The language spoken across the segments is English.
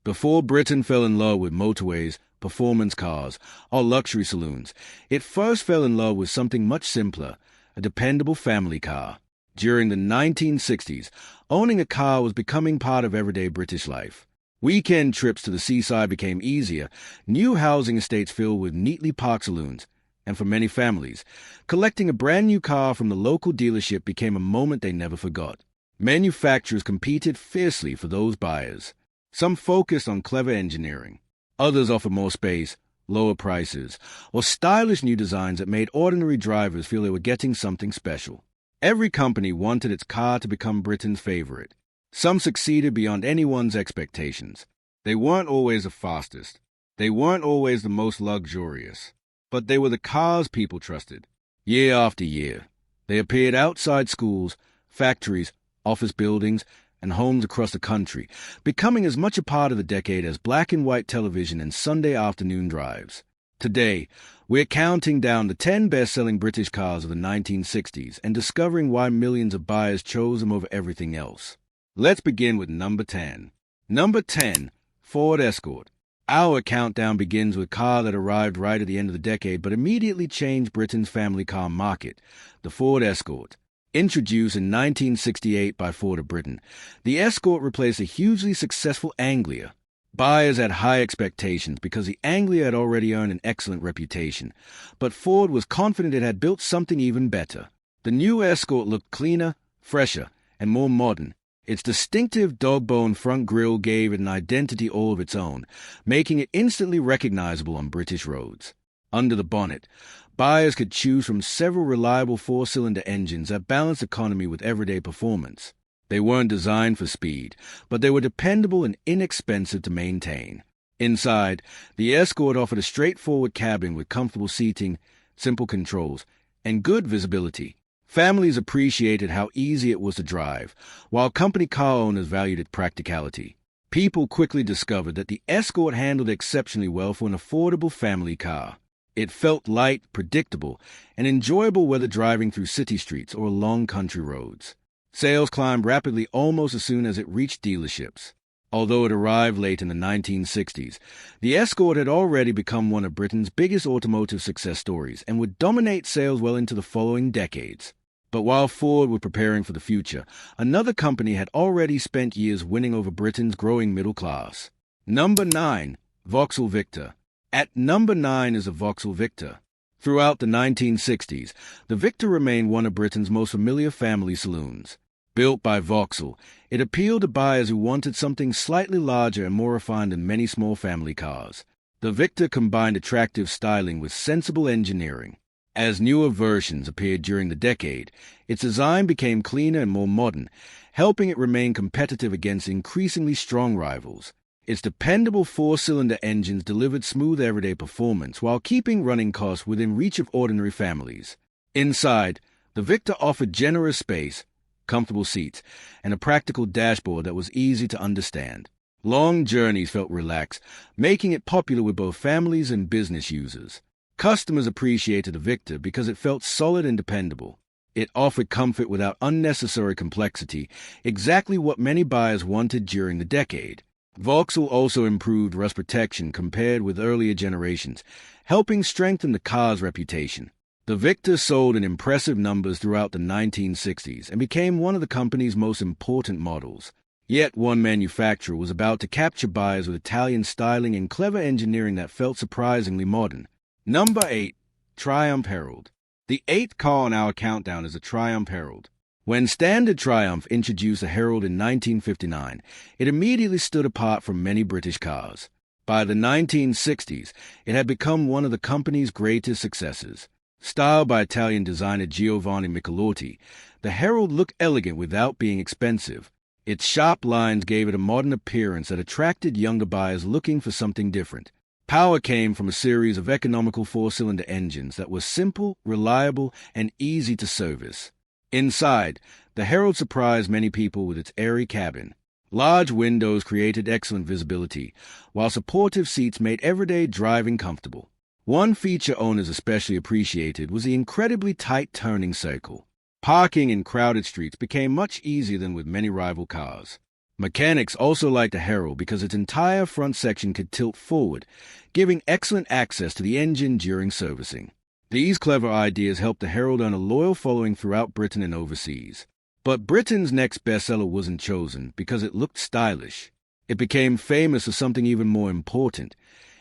Before Britain fell in love with motorways, performance cars, or luxury saloons, it first fell in love with something much simpler, a dependable family car. During the 1960s, owning a car was becoming part of everyday British life. Weekend trips to the seaside became easier, new housing estates filled with neatly parked saloons, and for many families, collecting a brand new car from the local dealership became a moment they never forgot. Manufacturers competed fiercely for those buyers. Some focused on clever engineering. Others offered more space, lower prices, or stylish new designs that made ordinary drivers feel they were getting something special. Every company wanted its car to become Britain's favorite. Some succeeded beyond anyone's expectations. They weren't always the fastest. They weren't always the most luxurious. But they were the cars people trusted. Year after year, they appeared outside schools, factories, office buildings, and homes across the country, becoming as much a part of the decade as black and white television and Sunday afternoon drives. Today, we're counting down the 10 best-selling British cars of the 1960s and discovering why millions of buyers chose them over everything else. Let's begin with number 10. Number 10, Ford Escort. Our countdown begins with a car that arrived right at the end of the decade but immediately changed Britain's family car market, the Ford Escort. Introduced in 1968 by Ford of Britain, the Escort replaced a hugely successful Anglia. Buyers had high expectations because the Anglia had already earned an excellent reputation, but Ford was confident it had built something even better. The new Escort looked cleaner, fresher, and more modern. Its distinctive dog-bone front grille gave it an identity all of its own, making it instantly recognizable on British roads. Under the bonnet, buyers could choose from several reliable four-cylinder engines that balanced economy with everyday performance. They weren't designed for speed, but they were dependable and inexpensive to maintain. Inside, the Escort offered a straightforward cabin with comfortable seating, simple controls, and good visibility. Families appreciated how easy it was to drive, while company car owners valued its practicality. People quickly discovered that the Escort handled exceptionally well for an affordable family car. It felt light, predictable, and enjoyable whether driving through city streets or along country roads. Sales climbed rapidly almost as soon as it reached dealerships. Although it arrived late in the 1960s, the Escort had already become one of Britain's biggest automotive success stories and would dominate sales well into the following decades. But while Ford was preparing for the future, another company had already spent years winning over Britain's growing middle class. Number 9, Vauxhall Victor. At number 9 is the Vauxhall Victor. Throughout the 1960s, the Victor remained one of Britain's most familiar family saloons. Built by Vauxhall, it appealed to buyers who wanted something slightly larger and more refined than many small family cars. The Victor combined attractive styling with sensible engineering. As newer versions appeared during the decade, its design became cleaner and more modern, helping it remain competitive against increasingly strong rivals. Its dependable four-cylinder engines delivered smooth everyday performance while keeping running costs within reach of ordinary families. Inside, the Victor offered generous space, comfortable seats, and a practical dashboard that was easy to understand. Long journeys felt relaxed, making it popular with both families and business users. Customers appreciated the Victor because it felt solid and dependable. It offered comfort without unnecessary complexity, exactly what many buyers wanted during the decade. Vauxhall also improved rust protection compared with earlier generations, helping strengthen the car's reputation. The Victor sold in impressive numbers throughout the 1960s and became one of the company's most important models. Yet one manufacturer was about to capture buyers with Italian styling and clever engineering that felt surprisingly modern. Number 8, Triumph Herald. The 8th car on our countdown is a Triumph Herald. When Standard Triumph introduced the Herald in 1959, it immediately stood apart from many British cars. By the 1960s, it had become one of the company's greatest successes. Styled by Italian designer Giovanni Michelotti, the Herald looked elegant without being expensive. Its sharp lines gave it a modern appearance that attracted younger buyers looking for something different. Power came from a series of economical four-cylinder engines that were simple, reliable, and easy to service. Inside, the Herald surprised many people with its airy cabin. Large windows created excellent visibility, while supportive seats made everyday driving comfortable. One feature owners especially appreciated was the incredibly tight turning circle. Parking in crowded streets became much easier than with many rival cars. Mechanics also liked the Herald because its entire front section could tilt forward, giving excellent access to the engine during servicing. These clever ideas helped the Herald earn a loyal following throughout Britain and overseas. But Britain's next bestseller wasn't chosen because it looked stylish. It became famous for something even more important: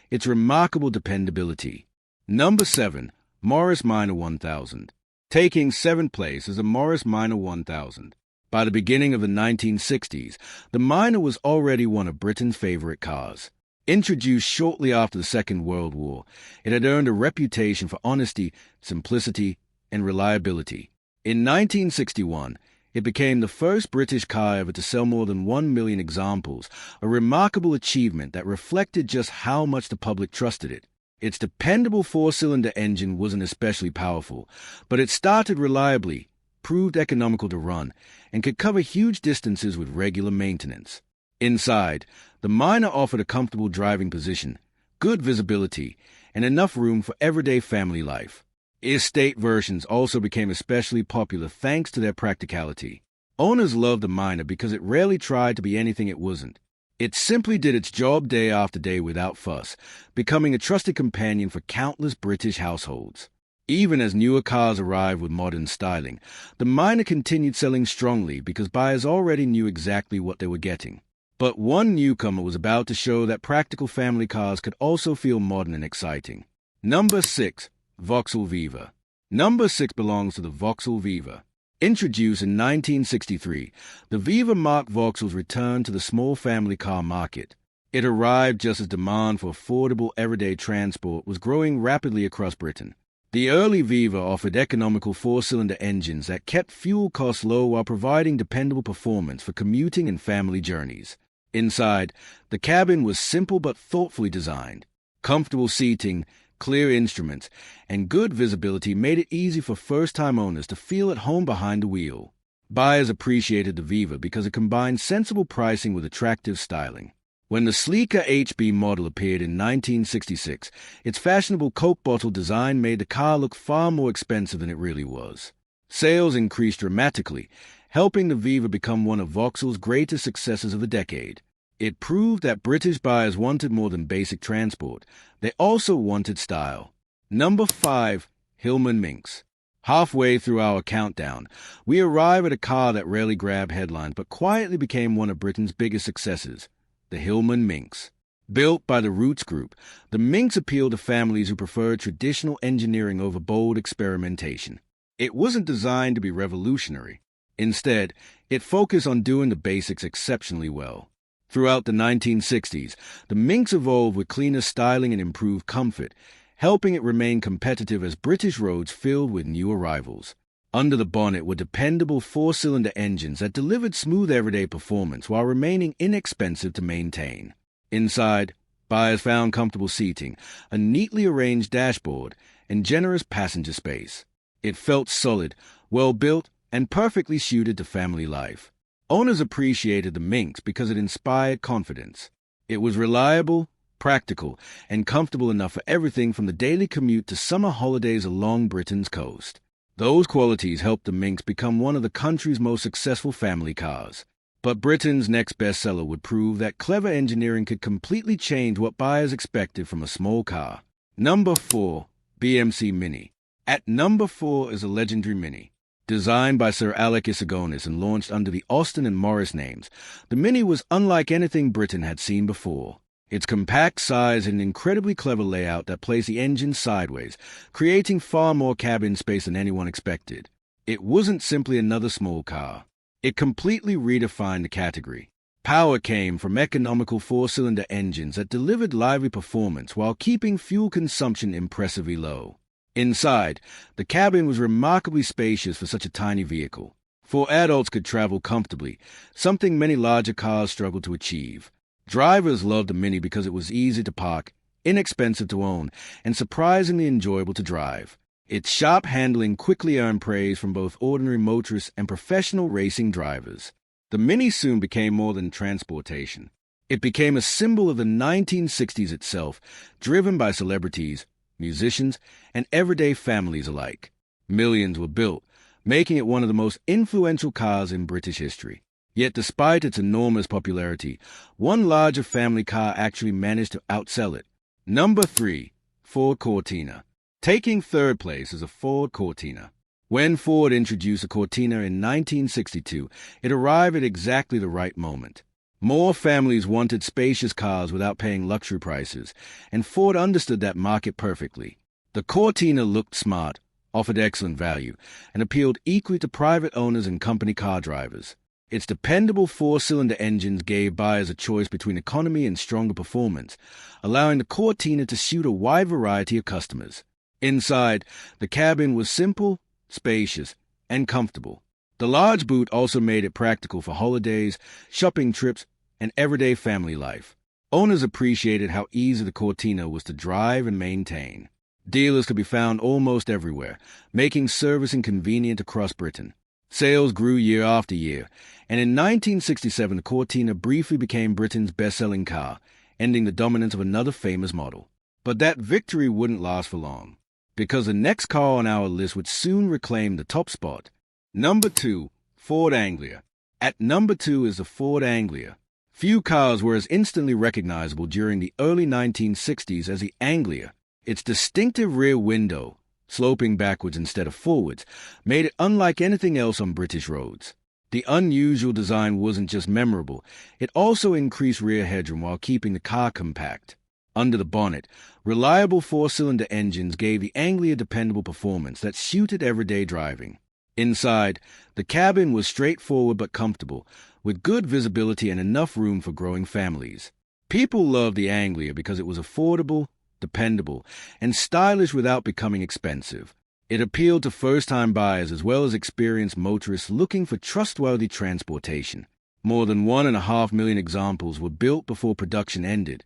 its remarkable dependability. Number 7. Morris Minor 1000. Taking 7th place is the Morris Minor 1000. By the beginning of the 1960s, the Minor was already one of Britain's favorite cars. Introduced shortly after the Second World War, it had earned a reputation for honesty, simplicity, and reliability. In 1961, it became the first British car ever to sell more than 1 million examples, a remarkable achievement that reflected just how much the public trusted it. Its dependable four-cylinder engine wasn't especially powerful, but it started reliably, proved economical to run, and could cover huge distances with regular maintenance. Inside, the Minor offered a comfortable driving position, good visibility, and enough room for everyday family life. Estate versions also became especially popular thanks to their practicality. Owners loved the Minor because it rarely tried to be anything it wasn't. It simply did its job day after day without fuss, becoming a trusted companion for countless British households. Even as newer cars arrived with modern styling, the Minor continued selling strongly because buyers already knew exactly what they were getting. But one newcomer was about to show that practical family cars could also feel modern and exciting. Number 6. Vauxhall Viva. Number 6 belongs to the Vauxhall Viva. Introduced in 1963, the Viva marked Vauxhall's return to the small family car market. It arrived just as demand for affordable everyday transport was growing rapidly across Britain. The early Viva offered economical four-cylinder engines that kept fuel costs low while providing dependable performance for commuting and family journeys. Inside, the cabin was simple but thoughtfully designed. Comfortable seating, clear instruments, and good visibility made it easy for first-time owners to feel at home behind the wheel. Buyers appreciated the Viva because it combined sensible pricing with attractive styling. When the sleeker HB model appeared in 1966, its fashionable Coke bottle design made the car look far more expensive than it really was. Sales increased dramatically, helping the Viva become one of Vauxhall's greatest successes of the decade. It proved that British buyers wanted more than basic transport. They also wanted style. Number 5. Hillman Minx. Halfway through our countdown, we arrive at a car that rarely grabbed headlines but quietly became one of Britain's biggest successes: the Hillman Minx. Built by the Roots Group, the Minx appealed to families who preferred traditional engineering over bold experimentation. It wasn't designed to be revolutionary. Instead, it focused on doing the basics exceptionally well. Throughout the 1960s, the Minx evolved with cleaner styling and improved comfort, helping it remain competitive as British roads filled with new arrivals. Under the bonnet were dependable four-cylinder engines that delivered smooth everyday performance while remaining inexpensive to maintain. Inside, buyers found comfortable seating, a neatly arranged dashboard, and generous passenger space. It felt solid, well-built, and perfectly suited to family life. Owners appreciated the Minx because it inspired confidence. It was reliable, practical, and comfortable enough for everything from the daily commute to summer holidays along Britain's coast. Those qualities helped the Minx become one of the country's most successful family cars. But Britain's next bestseller would prove that clever engineering could completely change what buyers expected from a small car. Number 4. BMC Mini. At number 4 is a legendary Mini. Designed by Sir Alec Isagonis and launched under the Austin and Morris names, the Mini was unlike anything Britain had seen before. Its compact size and incredibly clever layout that placed the engine sideways, creating far more cabin space than anyone expected. It wasn't simply another small car. It completely redefined the category. Power came from economical four-cylinder engines that delivered lively performance while keeping fuel consumption impressively low. Inside, the cabin was remarkably spacious for such a tiny vehicle. 4 adults could travel comfortably, something many larger cars struggled to achieve. Drivers loved the Mini because it was easy to park, inexpensive to own, and surprisingly enjoyable to drive. Its sharp handling quickly earned praise from both ordinary motorists and professional racing drivers. The Mini soon became more than transportation. It became a symbol of the 1960s itself, driven by celebrities, musicians, and everyday families alike. Millions were built, making it one of the most influential cars in British history. Yet despite its enormous popularity, one larger family car actually managed to outsell it. Number 3. Ford Cortina. Taking third place is a Ford Cortina. When Ford introduced a Cortina in 1962, it arrived at exactly the right moment. More families wanted spacious cars without paying luxury prices, and Ford understood that market perfectly. The Cortina looked smart, offered excellent value, and appealed equally to private owners and company car drivers. Its dependable four-cylinder engines gave buyers a choice between economy and stronger performance, allowing the Cortina to suit a wide variety of customers. Inside, the cabin was simple, spacious, and comfortable. The large boot also made it practical for holidays, shopping trips, and everyday family life. Owners appreciated how easy the Cortina was to drive and maintain. Dealers could be found almost everywhere, making servicing convenient across Britain. Sales grew year after year, and in 1967 the Cortina briefly became Britain's best-selling car, ending the dominance of another famous model. But that victory wouldn't last for long, because the next car on our list would soon reclaim the top spot. Number 2. Ford Anglia. At number 2 is the Ford Anglia. Few cars were as instantly recognizable during the early 1960s as the Anglia. Its distinctive rear window, sloping backwards instead of forwards, made it unlike anything else on British roads. The unusual design wasn't just memorable, it also increased rear headroom while keeping the car compact. Under the bonnet, reliable four-cylinder engines gave the Anglia dependable performance that suited everyday driving. Inside, the cabin was straightforward but comfortable, with good visibility and enough room for growing families. People loved the Anglia because it was affordable, dependable, and stylish without becoming expensive. It appealed to first-time buyers as well as experienced motorists looking for trustworthy transportation. More than 1.5 million examples were built before production ended,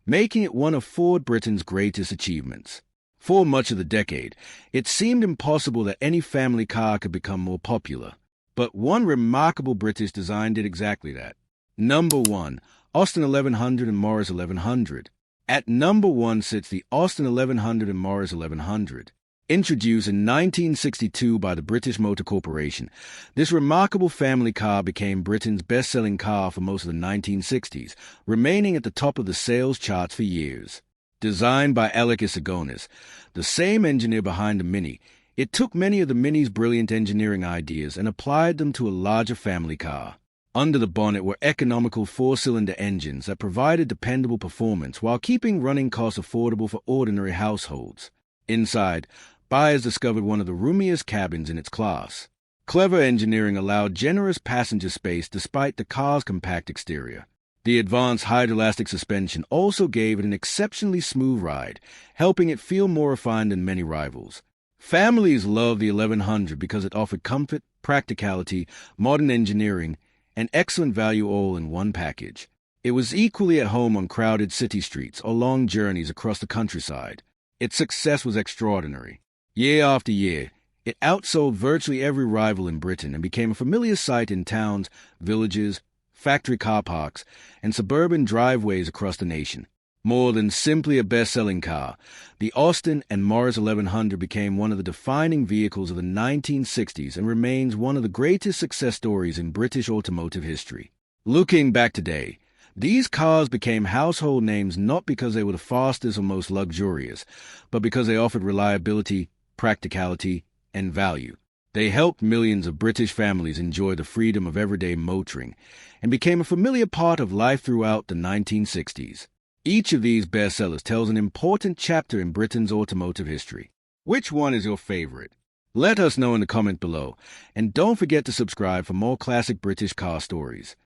making it one of Ford Britain's greatest achievements. For much of the decade, it seemed impossible that any family car could become more popular. But one remarkable British design did exactly that. Number 1. Austin 1100 and Morris 1100. At number 1 sits the Austin 1100 and Morris 1100. Introduced in 1962 by the British Motor Corporation, this remarkable family car became Britain's best-selling car for most of the 1960s, remaining at the top of the sales charts for years. Designed by Alec Isagonis, the same engineer behind the Mini, it took many of the Mini's brilliant engineering ideas and applied them to a larger family car. Under the bonnet were economical four-cylinder engines that provided dependable performance while keeping running costs affordable for ordinary households. Inside, buyers discovered one of the roomiest cabins in its class. Clever engineering allowed generous passenger space despite the car's compact exterior. The advanced hydroelastic suspension also gave it an exceptionally smooth ride, helping it feel more refined than many rivals. Families loved the 1100 because it offered comfort, practicality, modern engineering, and excellent value all in one package. It was equally at home on crowded city streets or long journeys across the countryside. Its success was extraordinary. Year after year, it outsold virtually every rival in Britain and became a familiar sight in towns, villages, factory car parks, and suburban driveways across the nation. More than simply a best-selling car, the Austin and Morris 1100 became one of the defining vehicles of the 1960s and remains one of the greatest success stories in British automotive history. Looking back today, these cars became household names not because they were the fastest or most luxurious, but because they offered reliability, practicality, and value. They helped millions of British families enjoy the freedom of everyday motoring and became a familiar part of life throughout the 1960s. Each of these bestsellers tells an important chapter in Britain's automotive history. Which one is your favorite? Let us know in the comment below, and don't forget to subscribe for more classic British car stories.